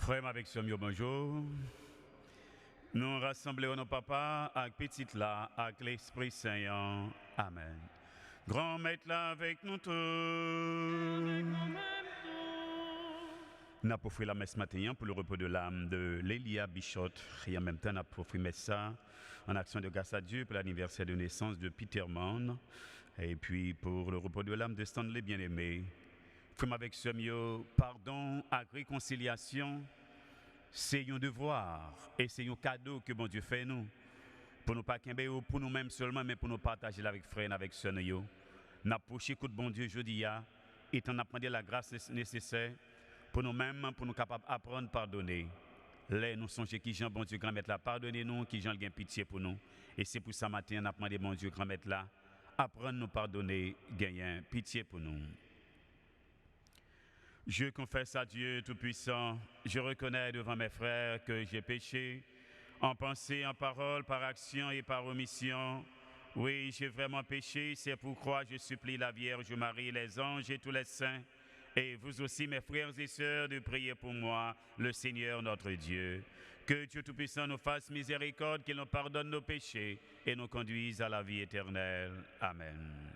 Frère avec Sommio, bonjour. Nous rassemblons nos papas avec petit là, avec l'Esprit Saint. Amen. Grand maître là avec nous tous. Nous avons offert la messe matin pour le repos de l'âme de Lélia Bichot. Et en même temps, nous avons offert ça en action de grâce à Dieu pour l'anniversaire de naissance de Peter Mann. Et puis pour le repos de l'âme de Stanley Bien-Aimé. Frère avec Sommio, pardon et réconciliation. C'est un devoir et c'est un cadeau que bon Dieu fait nous. Pour nous pas qu'aimer pour nous-mêmes seulement, mais pour nous partager avec frères, avec sœurs. Nous approchons de bon Dieu jeudi et t'en apprendre la grâce nécessaire pour nous-mêmes, pour nous capables d'apprendre, pardonner. Là, nous songeons qui Jean, bon Dieu, grand-maître là, pardonnez-nous, qui Jean, gagne pitié pour nous. Et c'est pour ça matin, on a demandé, bon Dieu, grand-maître là, apprendre nous pardonner, gagner pitié pour nous. Je confesse à Dieu Tout-Puissant, je reconnais devant mes frères que j'ai péché, en pensée, en parole, par action et par omission. Oui, j'ai vraiment péché, c'est pourquoi je supplie la Vierge Marie, les anges et tous les saints, et vous aussi mes frères et sœurs, de prier pour moi, le Seigneur notre Dieu. Que Dieu Tout-Puissant nous fasse miséricorde, qu'il nous pardonne nos péchés et nous conduise à la vie éternelle. Amen.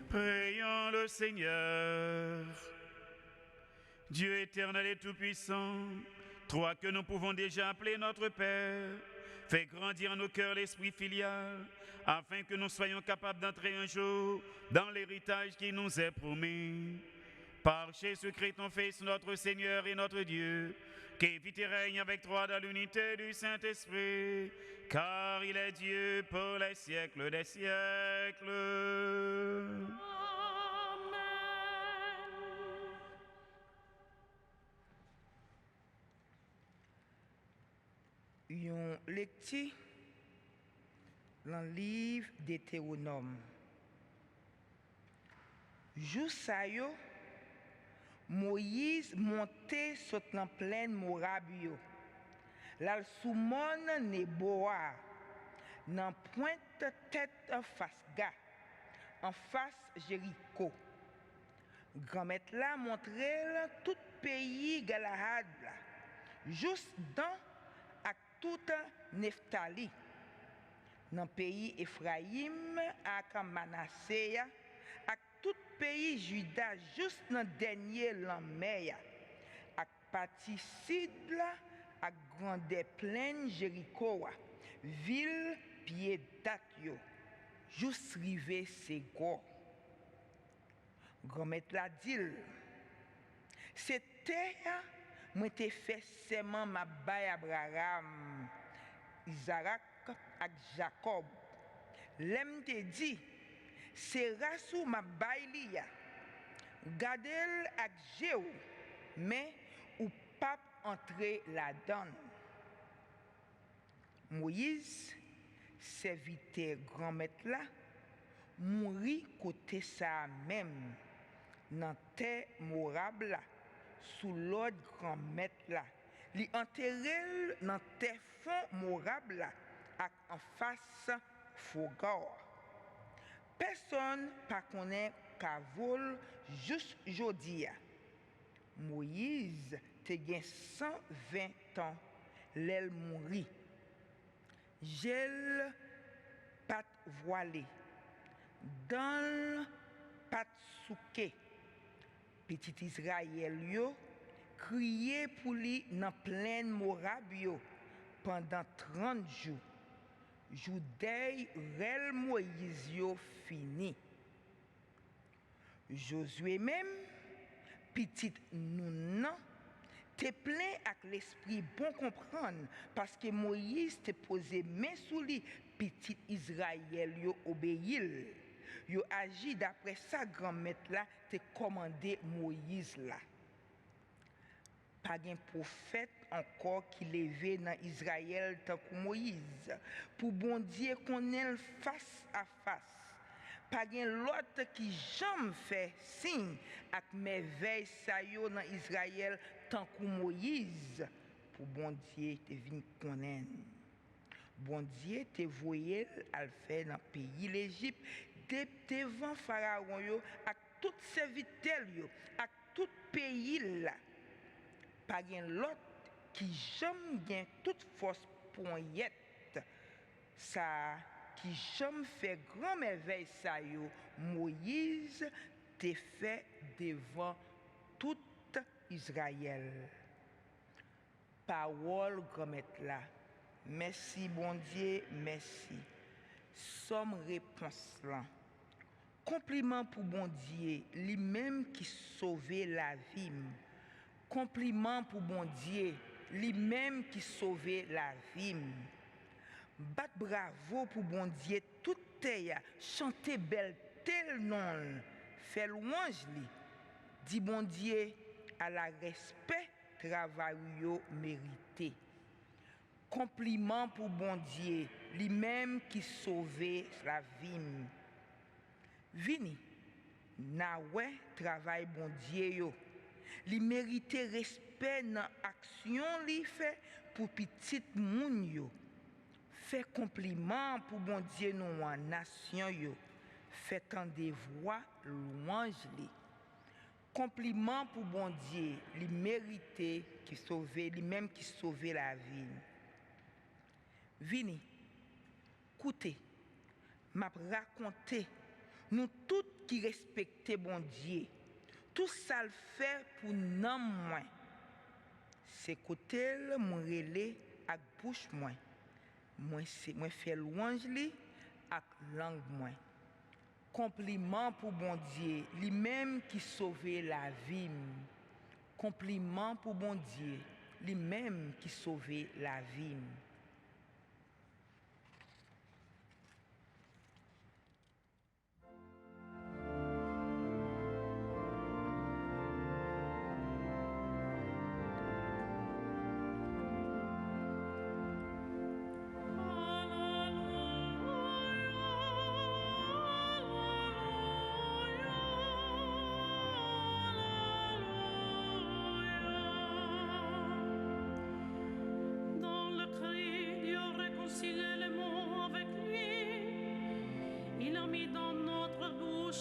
Prions le Seigneur. Dieu éternel et tout-puissant, toi que nous pouvons déjà appeler notre Père, fais grandir en nos cœurs l'esprit filial, afin que nous soyons capables d'entrer un jour dans l'héritage qui nous est promis. Par Jésus-Christ, ton Fils, notre Seigneur et notre Dieu, qui vit et règne avec toi dans l'unité du Saint-Esprit, car il est Dieu pour les siècles des siècles. Une lecture dans le livre Deutéronome. Jusqu'à yo, Moïse montait sur la plaine Morabio, la soumone Neboa, dans pointe tête Fasga, en face Jéricho. Grand-maître là montrait tout pays Galahad, juste dans tout Nephtali, dans le pays Ephraïm, à Manassé, à tout pays Juda, juste dans le dernier Laméa, à partie sud, à grande plaine Jéricho, ville pied d'Atio, juste rivé Ségor. Grand-maître la dit, c'était moi t'ai fait seulement ma baille Abraham, Isaac et Jacob. L'aime te dit, c'est rassou ma baille lia. Gadel ak Jéhu, mais ou pas entrer là-dedans. Moïse, serviteur grand-maître là, mourit côté ça même, dans terre morable là. Sous l'ordre grand-maître là, li enterré dans terre fond morable là, en face Fogor. Personne pas connaît Kavol juste jodi. Moïse te gen 120 ans, l'el mouri. Gel pat voilé, dans pat souké. Petit Israël yo crié pour lui dans pleine Morabio pendant 30 jours. Joudei rel Moïse yo fini. Josué même petit Nounan t'es plein avec l'esprit bon comprendre parce que Moïse te posé main sous lui, petit Israël yo obéil. Yo agi d'après sa grand-mère là te commandé Moïse là. Pas de prophète encore qui levé dans Israël tant que Moïse pour bon Dieu qu'on ait face à face. Pas de l'autre qui jamais fait signe avec merveille ça yo dans Israël tant que Moïse pour bon Dieu te vinn connaître. Bon Dieu te voyé à le faire dans le pays l'Égypte devant Pharaon yo avec tout serviteur yo avec tout pays là. Pas gen l'autre qui jamais gen toute force poignette ça qui jamais fait grand merveille ça yo Moïse te fait devant tout Israël. Parole grand là. Merci bon Dieu, merci. Somme réponse là. Compliment pour bon Dieu, lui-même qui sauvé la vie. Compliment pour bon Dieu, lui-même qui sauvé la vie. Bat bravo pour bon Dieu, tout terre, chanter belle tel nom, fait louange li. Dit bon Dieu à la respect travail yo mérité. Compliment pour bon Dieu, lui-même qui sauvé la vie. Vini, na ouais travail bon Dieu yo. Li mérite respect dans action li fait pour petit moun yo. Fait compliment pour bon Dieu nous en nation yo. Fait tant des voix louange li. Compliment pour bon Dieu, li mérite qui sauver, lui même qui sauver la vie. Vini, écoutez, m'a raconté nous tous qui respectons bon Dieu. Tout ça le fait pour non moins. C'est côté mon relais avec bouche moins. Moi fait louange li avec langue moins. Compliment pour bon Dieu, lui-même qui sauvé la vie. Compliment pour bon Dieu, lui-même qui sauvé la vie.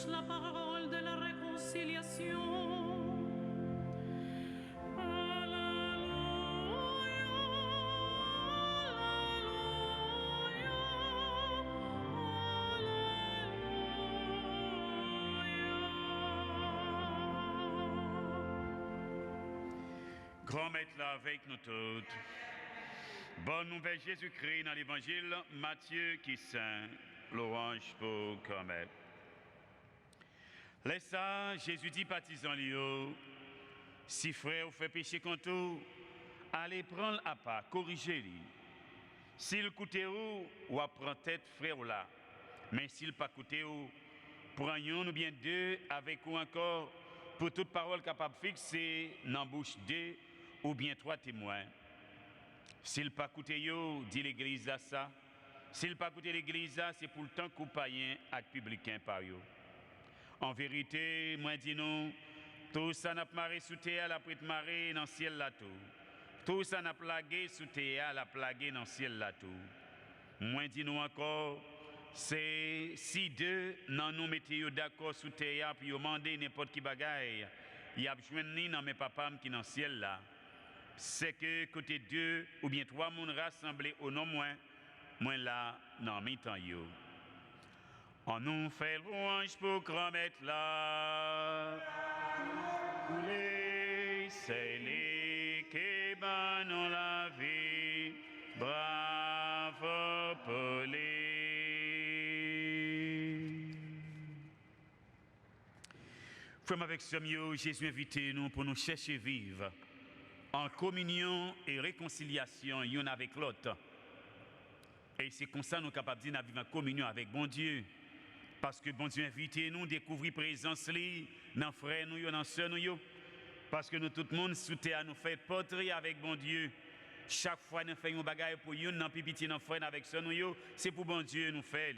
La parole de la réconciliation. Grand maître là avec nous toutes. Bonne nouvelle Jésus-Christ dans l'évangile Matthieu qui saint. L'orange pour grand maître. Laisse ça, Jésus dit baptisant Léo, si frère vous fait pécher contre vous, allez prendre à part, corrigez-le. S'il coûte ou apprend tête frère là, mais s'il pas coûte ou, prenons nous bien deux avec vous encore pour toute parole capable de fixer dans la bouche deux ou bien trois témoins. S'il pas coûte dit l'église à ça. S'il pas coûte l'église, c'est pour le temps qu'on païen et publicain par eux. En vérité, moi dis nous, tout ça n'a pas maré sous terre, la prête maré dans le ciel là tout. Tout ça n'a plagué sous terre, la plagué dans le ciel là tout. Moi dis nous encore, c'est si deux non nous mettez d'accord sous terre puis vous demandez n'importe qui bagaille, y a joindre dans mes papas qui dans le ciel là. C'est que côté deux ou bien trois moun rassemblés au nom moins là dans mi-temps yo. On nous fait louange pour grand maître là. C'est lui qui bat nous la vie. Bravo pour lui. Frère avec ce mieux, Jésus invité nous pour nous chercher vivre. en communion et réconciliation l'un avec l'autre. Et c'est comme ça que nous sommes capables de vivre en communion avec bon Dieu. Parce que bon Dieu invite nous à découvrir la présence dans frères nous, dans sœurs nous. Parce que nous, tout le monde, sous terre, nous faisons portrait avec bon Dieu. Chaque fois que nous faisons un bagage pour nous, dans pipiti, dans frères, avec sœurs nous, c'est pour bon Dieu nous faire.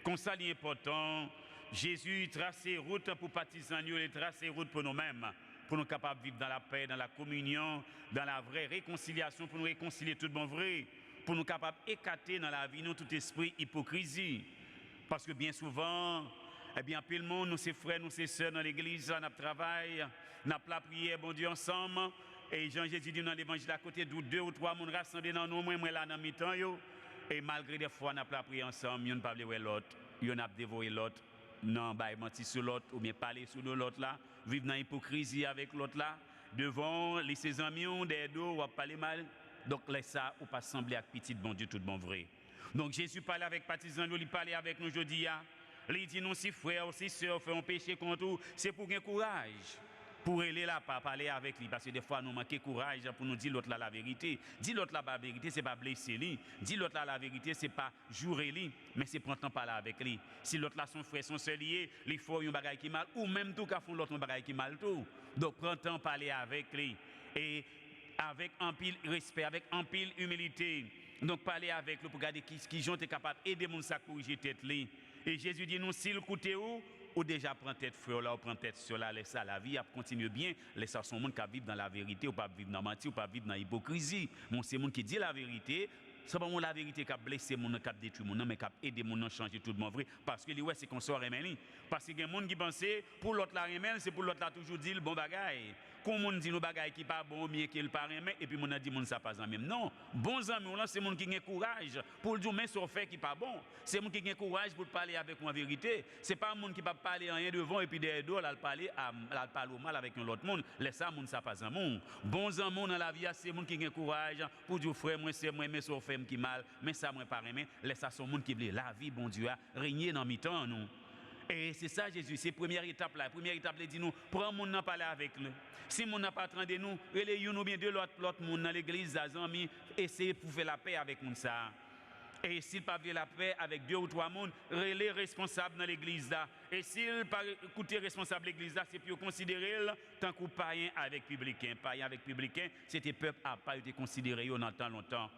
Comme ça, c'est important. Jésus trace route pour partisans, il trace route pour nous-mêmes. Pour nous capables de vivre dans la paix, dans la communion, dans la vraie réconciliation, pour nous réconcilier tout le monde vrai. Pour nous capables d'écarter dans la vie, nous, tout esprit hypocrisie. Parce que bien souvent, eh bien, peu le monde, nous, ces frères, nous, ces sœurs dans l'église, nous travaillons, nous la prière, bon Dieu, ensemble. Et Jean-Jésus dit dans l'évangile à côté de 2 ou 3 personnes rassemblés dans nous, moi là dans mi-temps. Et malgré des fois, nous la prière ensemble, nous ne parlons pas l'autre, nous avons dévoré l'autre, non, bah, mentir sur l'autre, ou bien parler sur l'autre là, vivre dans l'hypocrisie avec l'autre là, devant ses amis, des dos, ou parler mal. Donc, laisse ça, ou pas sembler avec petit bon Dieu, tout bon vrai. Donc, Jésus parlait avec partisans, il parlait avec nous aujourd'hui. Il dit nous, si frères, si sœurs, font un péché contre nous, c'est pour gagner courage. Pour aller là, pas parler avec lui. Parce que des fois, nous manquons de courage pour nous dire l'autre là la vérité. Dis l'autre là la vérité, c'est pas blesser lui. Dis l'autre là la vérité, c'est pas jurer lui, mais c'est prendre temps parler avec lui. Si l'autre là son frère, son sœur lié, il faut un bagage qui mal, ou même tout cas font l'autre un bagage qui mal tout. Donc, prends temps parler avec lui. Et avec un pile respect, avec un pile humilité. Donc, parler avec lui pour regarder qui sont capables d'aider mon sac pour corriger tête lui. Et Jésus dit nous, s'il coûte où, ou déjà prend tête frère là, ou prend tête sur là, laisse ça la vie, continue bien, laisse ça son monde qui vivre dans la vérité, ou pas vivre dans la mentir, ou pas vivre dans l'hypocrisie. Mon c'est monde qui dit la vérité. C'est pas la vérité qui a blessé mon qui a détruit mon mais qui a aidé mon à changer tout le monde vrai parce que ouais c'est qu'on soit remen parce que il y a des gens qui pensent pour l'autre la remen c'est pour l'autre la toujours dit le bon bagaille comme on dit nos bagaille qui pas bon bien qu'il pas remen et puis mon a dit mon ça pas en même non bons amis là c'est monde qui a courage pour dire mais sur fait qui pas bon c'est monde qui a courage pour parler avec moi vérité c'est pas monde qui pas parler rien devant et puis derrière dos là parler mal avec un autre monde laisse ça monde ça pas en monde bons amis dans la vie c'est monde qui a courage pour dire frère moi c'est moi mais sur fait qui mal mais ça moi pas remen laisse ça son monde qui veut la vie bon Dieu a régner dans mi-temps nous. Et c'est ça Jésus, c'est la première étape là. La première étape, il dit nous, prends mon n'a parler avec nous. Si mon n'a pas attendu nous, relayons nous bien de l'autre monde dans l'église, amis, essayez pour faire la paix avec nous ça. Et s'il pas fait la paix avec 2 ou 3 monde, relais responsable dans l'église là. Et s'il pas écouter responsable de l'église là, c'est pour considérer tant que païen avec publicain. Païen avec publicain, c'était peuple à pas été considéré dans tant longtemps.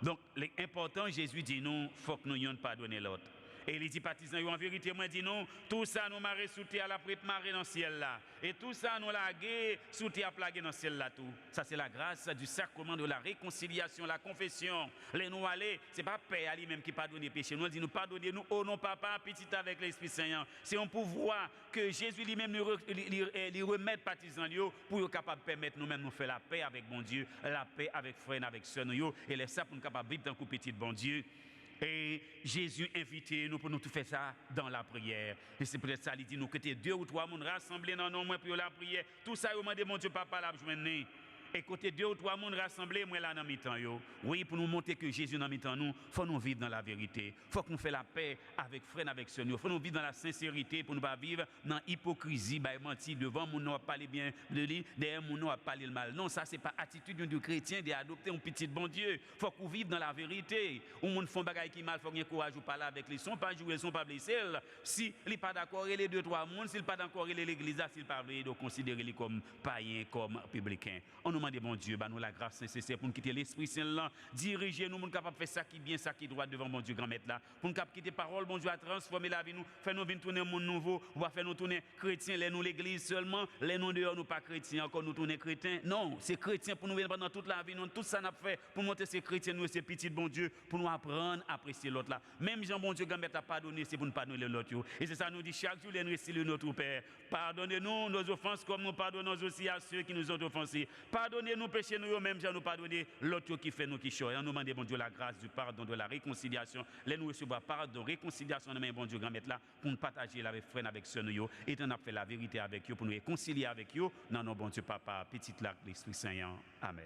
Donc l'important Jésus dit nous, faut que nous y pardonner l'autre. Et les partisans, en vérité, moi, dit non, tout ça nous marre sous terre, la prête marre dans le ciel là. Et tout ça nous lagué sous terre, plagué dans le ciel là tout. Ça, c'est la grâce du sacrement de la réconciliation, la confession. Les nous aller, c'est pas Père lui-même qui pardonne les péchés. Nous dit nous pardonner nous, oh non, papa, petit avec l'Esprit Saint. C'est un pouvoir que Jésus lui-même lui remet partisans pour être capable de permettre nous-mêmes nous faire la paix avec bon Dieu, la paix avec frère, avec soeur nous, et laisser ça pour nous capables de vivre dans le petit bon Dieu. Et Jésus invite nous pour nous tout faire ça dans la prière. Et c'est peut-être ça, il dit nous que 2 ou 3 personnes rassemblés dans nos mains pour la prière. Tout ça, il demande mon Dieu, papa, la journée. Et côté 2 ou 3 personnes rassemblés, moi là dans mi-temps. Oui, pour nous montrer que Jésus dans mi-temps, nous, faut nous vivre dans la vérité. Faut que nous fassions la paix avec frère, avec soeur. Faut nous vivre dans la sincérité pour nous pas vivre dans l'hypocrisie, bah mentir devant mon nom à parler bien de lui, derrière mon nom à parler le mal. Non, ça c'est pas attitude de chrétien d'adopter un petit bon Dieu. Faut qu'on vive dans la vérité. Ou monde font bagaille qui mal, faut qu'il courage ou parler avec lui. Ils sont pas joués, ils sont pas blessés. Si il pas d'accord, les 2 3 personnes, s'il pas d'accord, l'église, s'il pas veut de considérer lui comme païen, comme publicain. On nous demande bon Dieu, bah nous la grâce nécessaire pour nous quitter l'Esprit Saint là, diriger nous, nous capable faire ça qui bien, ça qui droit devant bon Dieu grand maître là, pour nous capable quitter parole bon Dieu à transformer la vie nous, faire nous venir tourner un monde nouveau, ou va faire nous tourner chrétiens, les nous l'église seulement, les nous dehors nous pas chrétiens, encore nous tourner chrétiens. Non, c'est chrétiens pour nous venir pendant toute la vie, nous tout ça n'a fait pour monter ces chrétiens nous ces petits bon Dieu pour nous apprendre à apprécier l'autre là. Même Jean bon Dieu grand maître a pardonné, c'est pour nous pardonner l'autre. Et c'est ça nous dit chaque jour les nous notre Père. Pardonnez-nous nos offenses comme nous pardonnons aussi à ceux qui nous ont offensés. Pardonnez-nous péchés nous même nous pardonner l'autre qui fait nous qui choix. On nous demande bon Dieu la grâce du pardon de la réconciliation. Les nous recevoir pardon, réconciliation mais bon Dieu grand maître là pour nous partager avec frères avec sœurs nous et on a fait la vérité avec eux pour nous réconcilier avec eux dans nos bon Dieu papa petit lac l'Esprit Saint. Amen.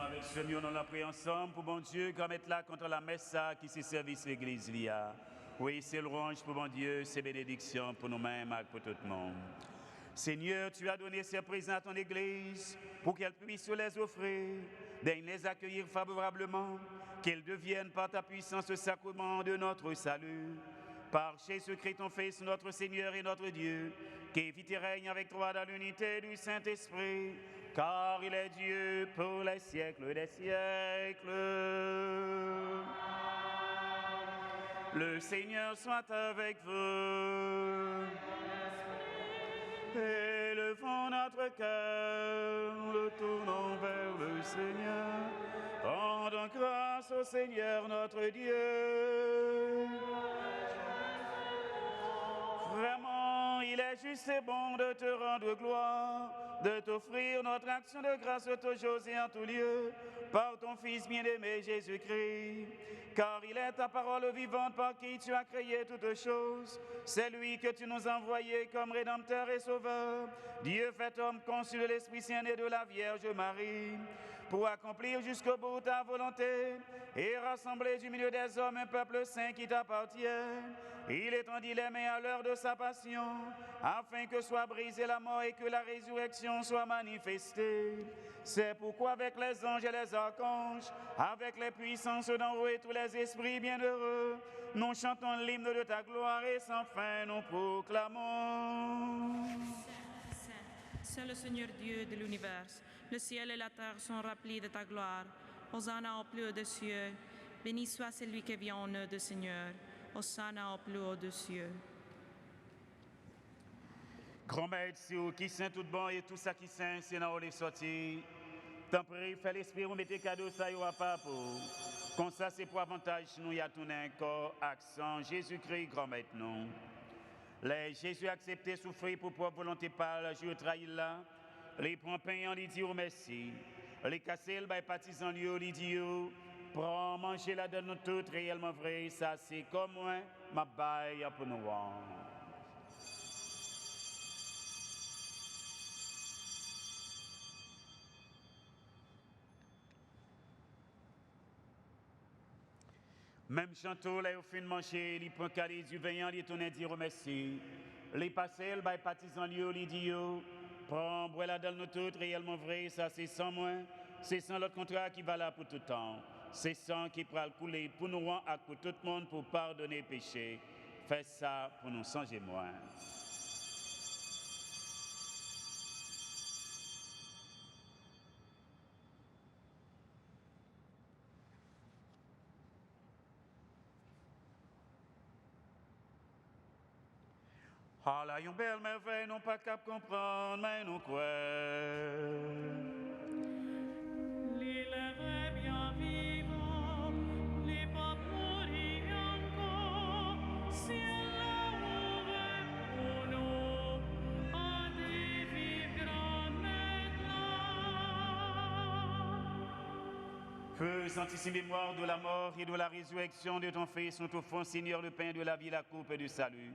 Avec ce nous on l'a pris ensemble pour bon Dieu, comme être là contre la messe qui s'est service l'église lia. Oui, c'est louange pour bon Dieu, c'est bénédiction pour nous-mêmes et pour tout le monde. Seigneur, tu as donné ces présents à ton église pour qu'elle puisse les offrir, daigne les accueillir favorablement, qu'elles deviennent par ta puissance le sacrement de notre salut. Par Jésus-Christ, ton Fils, notre Seigneur et notre Dieu, qui vit et règne avec toi dans l'unité du Saint-Esprit, car il est Dieu pour les siècles des siècles. Le Seigneur soit avec vous. Élevons notre cœur, le tournons vers le Seigneur. Rendons grâce au Seigneur notre Dieu. Vraiment, il est juste et bon de te rendre gloire, de t'offrir notre action de grâce toujours et en tout lieu, par ton Fils bien-aimé Jésus-Christ. Car il est ta parole vivante par qui tu as créé toutes choses. C'est lui que tu nous as envoyé comme Rédempteur et Sauveur, Dieu fait homme, conçu de l'Esprit Saint et de la Vierge Marie, pour accomplir jusqu'au bout ta volonté et rassembler du milieu des hommes un peuple saint qui t'appartient. Il étendit les mains à l'heure de sa passion, afin que soit brisée la mort et que la résurrection soit manifestée. C'est pourquoi avec les anges et les archanges, avec les puissances d'en haut et tous les esprits bienheureux, nous chantons l'hymne de ta gloire et sans fin nous proclamons. C'est le Seigneur Dieu de l'univers. Le ciel et la terre sont remplis de ta gloire. Hosanna au plus haut des cieux. Béni soit celui qui vient au nom du Seigneur. Hosanna au plus haut des cieux. Grand maître, c'est vous qui saint tout bon et tout ça qui saint, c'est dans où les sortis. Tant pis, fais l'esprit, vous mettez cadeau, ça y va pas pour. Comme ça, c'est pour avantage, nous y a tourné un corps, accent, Jésus-Christ, grand maître, non. Les Jésus accepté souffrir pour propre volonté par le jour trahi là. Les prend pain, les dit merci. Les casser, les partisans, les dit prends manger la donne nous toutes réellement vrai. Ça, c'est comme moi, ma baille pour nous voir. Même chanteau, là, au fin de manger, il prend calé du veillant, il tourne dire merci. Les passés, les partisans, les dit prends, bois la dalle nous toutes, réellement vrai, ça c'est sans moi, c'est sans l'autre contrat qui va là pour tout temps. C'est sans qui pourra couler pour nous rendre à pour tout le monde pour pardonner péché. Fais ça pour nous changer moins. Ah là, une belle merveille, non pas qu'à comprendre, mais nous quoi. Les lèvres bien vivants, les pas mourir encore, ciel ouvert pour nous, à des vies grandes Faisant ici mémoire de la mort et de la résurrection de ton Fils, nous t'offrons, Seigneur, le pain de la vie, la coupe et du salut.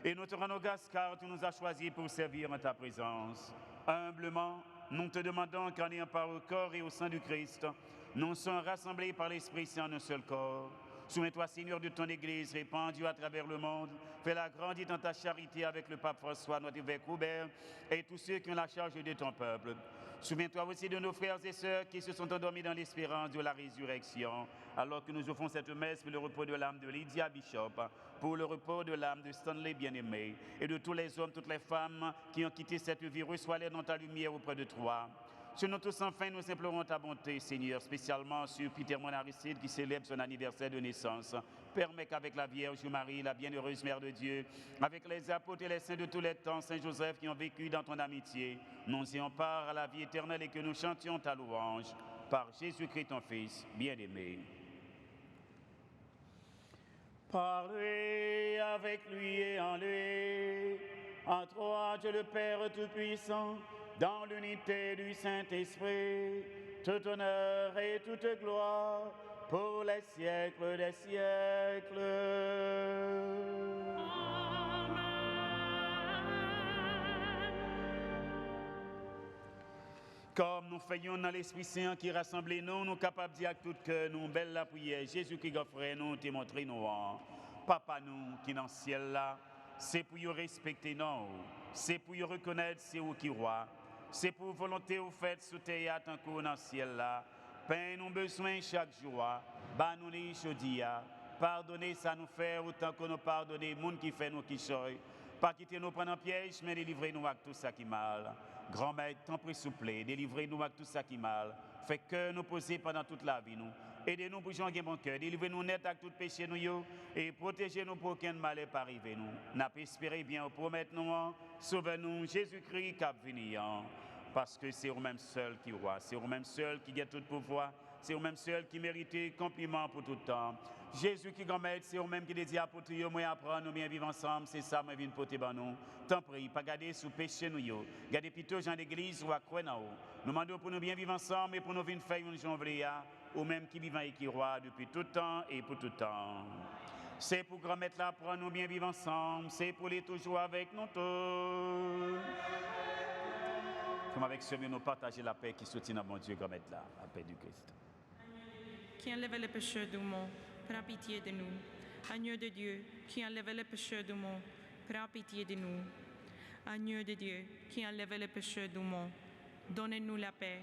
Et nous te rendons grâce car tu nous as choisis pour servir en ta présence. Humblement, nous te demandons qu'en ayant part au corps et au sang du Christ, nous sommes rassemblés par l'Esprit Saint en un seul corps. Souviens-toi, Seigneur, de ton Église répandue à travers le monde. Fais-la grandir dans ta charité avec le pape François, notre évêque Robert, et tous ceux qui ont la charge de ton peuple. Souviens-toi aussi de nos frères et sœurs qui se sont endormis dans l'espérance de la résurrection, alors que nous offrons cette messe pour le repos de l'âme de Lydia Bishop, pour le repos de l'âme de Stanley bien-aimé, et de tous les hommes, toutes les femmes qui ont quitté cette vie, reçois-les dans ta lumière auprès de toi. Sur nous tous, enfin, nous implorons ta bonté, Seigneur, spécialement sur Peter Monaricide qui célèbre son anniversaire de naissance. Permets qu'avec la Vierge Marie, la bienheureuse Mère de Dieu, avec les apôtres et les saints de tous les temps, Saint Joseph, qui ont vécu dans ton amitié, nous ayons part à la vie éternelle et que nous chantions ta louange par Jésus-Christ, ton Fils, bien-aimé. Par lui, avec lui et en lui, en toi, Dieu le Père Tout-Puissant, dans l'unité du Saint-Esprit, tout honneur et toute gloire pour les siècles des siècles. Comme nous faisons dans l'Esprit Saint qui rassemble nous, nous capables de dire à tout cœur, nous belle la prière. Jésus qui offre nous, te montrer nous. Papa nous qui dans le ciel là, c'est pour y respecter nous, c'est pour y reconnaître c'est vous qui roi, c'est pour volonté vous faites sous terre tant que dans le ciel là. Pain nous besoin chaque jour, bah nous les chaudia, pardonnez ça nous faire autant que nous pardonnez monde qui fait nous qui choy. Pas quitter nous prendre en piège, mais délivrez-nous avec tout ça qui mal. Grand maître, tant pis souple, délivrez-nous avec tout ça qui mal. Fait que nous poser pendant toute la vie nous. Aidez-nous pour changer mon cœur, délivrez-nous net avec tout péché nous et protégez-nous pour qu'un mal n'est pas arrivé nous. N'a pas espéré bien promettre nous, sauvez-nous Jésus-Christ qui a venir. Parce que c'est vous-même seul qui roi, c'est vous-même seul qui a tout pouvoir, c'est vous-même seul qui mérite compliment pour tout le temps. Jésus qui grand maître, c'est vous-même qui dit pour tout moi apprendre nous bien vivre ensemble, c'est ça moi viens porter ban nous. Tant prie, pas garder sous péché nous yo. Gardez plutôt gens d'église ou à croire en haut. Nous demandons pour nous bien vivre ensemble et pour nous venir faire une janvier ou même qui vivant et qui roi depuis tout temps et pour tout temps. C'est pour grand maître là pour nous bien vivre ensemble, c'est pour les toujours avec nous tous. Comme avec ceux-là, nous partager la paix qui soutient à mon Dieu, grand maître là, la paix du Christ. Qui enlève les péchés du monde, prends pitié de nous. Agneau de Dieu, qui enlève les péchés du monde, prends pitié de nous. Agneau de Dieu, qui enlève les péchés du monde, donnez-nous la paix.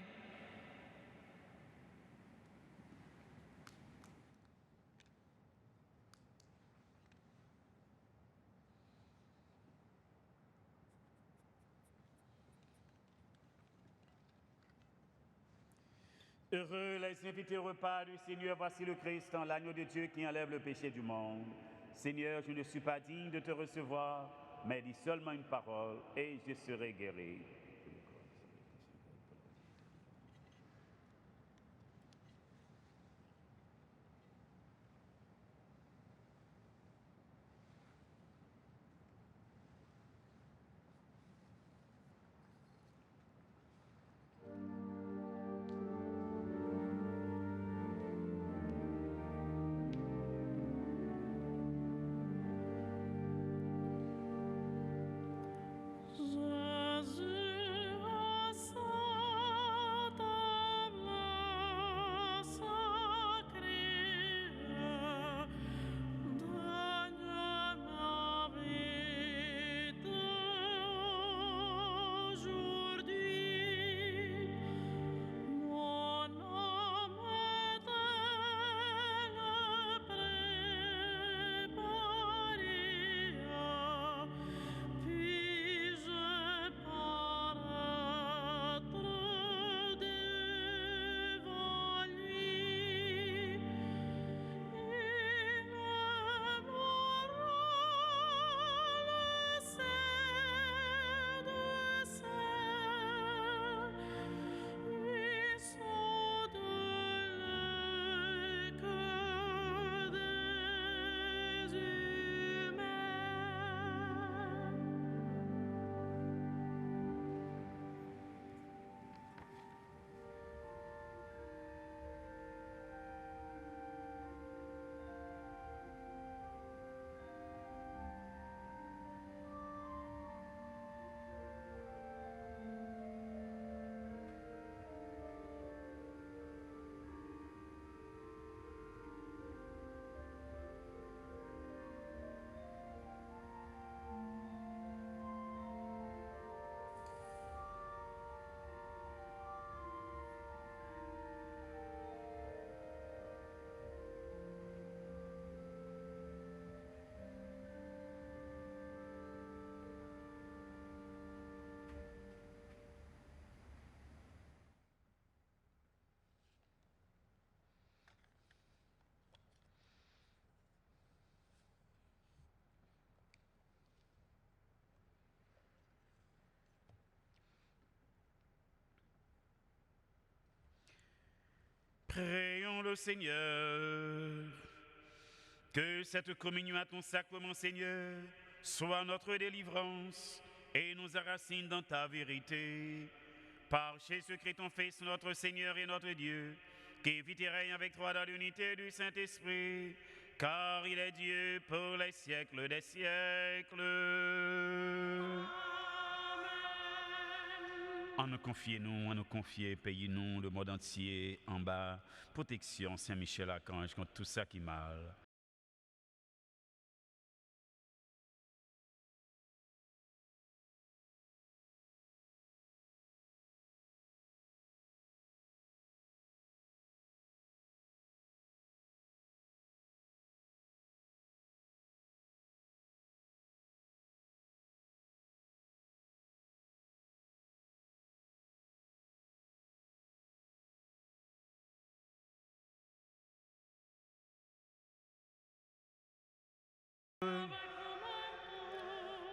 Heureux les invités au repas du Seigneur, voici le Christ, l'agneau de Dieu qui enlève le péché du monde. Seigneur, je ne suis pas digne de te recevoir, mais dis seulement une parole et je serai guéri. Prions le Seigneur. Que cette communion à ton sacrement, Seigneur, soit notre délivrance et nous enracine dans ta vérité. Par Jésus-Christ, ton Fils, notre Seigneur et notre Dieu, qui vit et règne avec toi dans l'unité du Saint-Esprit, car il est Dieu pour les siècles des siècles. Amen. En nous confier, pays nous, le monde entier, en bas, protection, Saint-Michel Archange, contre tout ça qui est mal.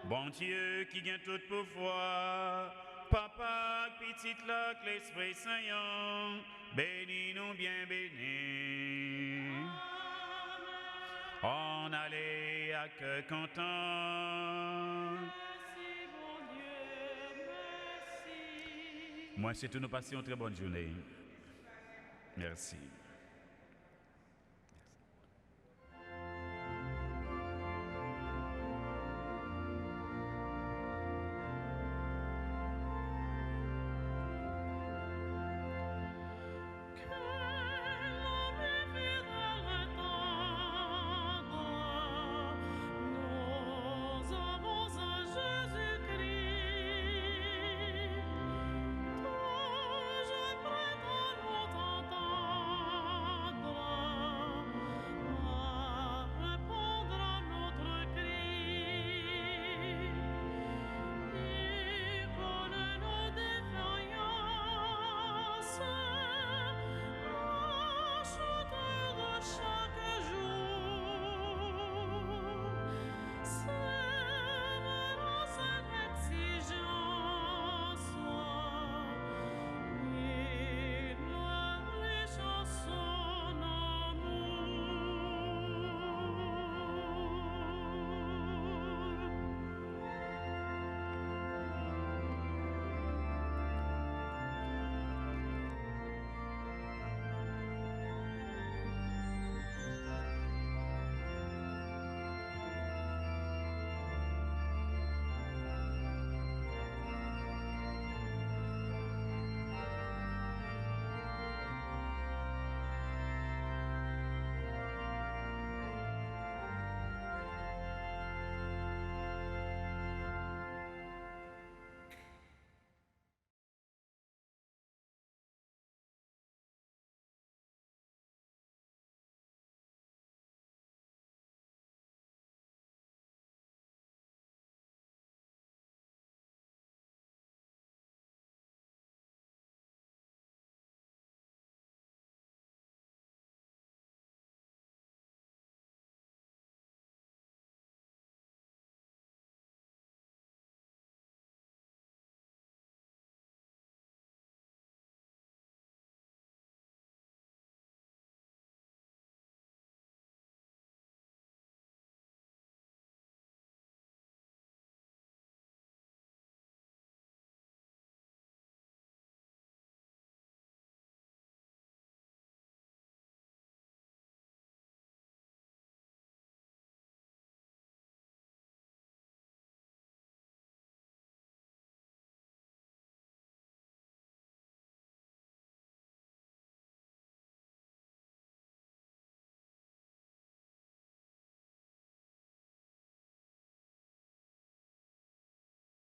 Bon Dieu qui gagne tout pouvoir, Papa, petit là, que l'Esprit Saint, bénis-nous bien bénis. On allait à cœur content. Merci, bon Dieu, merci. Moi, c'est tout, nous passions une très bonne journée. Merci.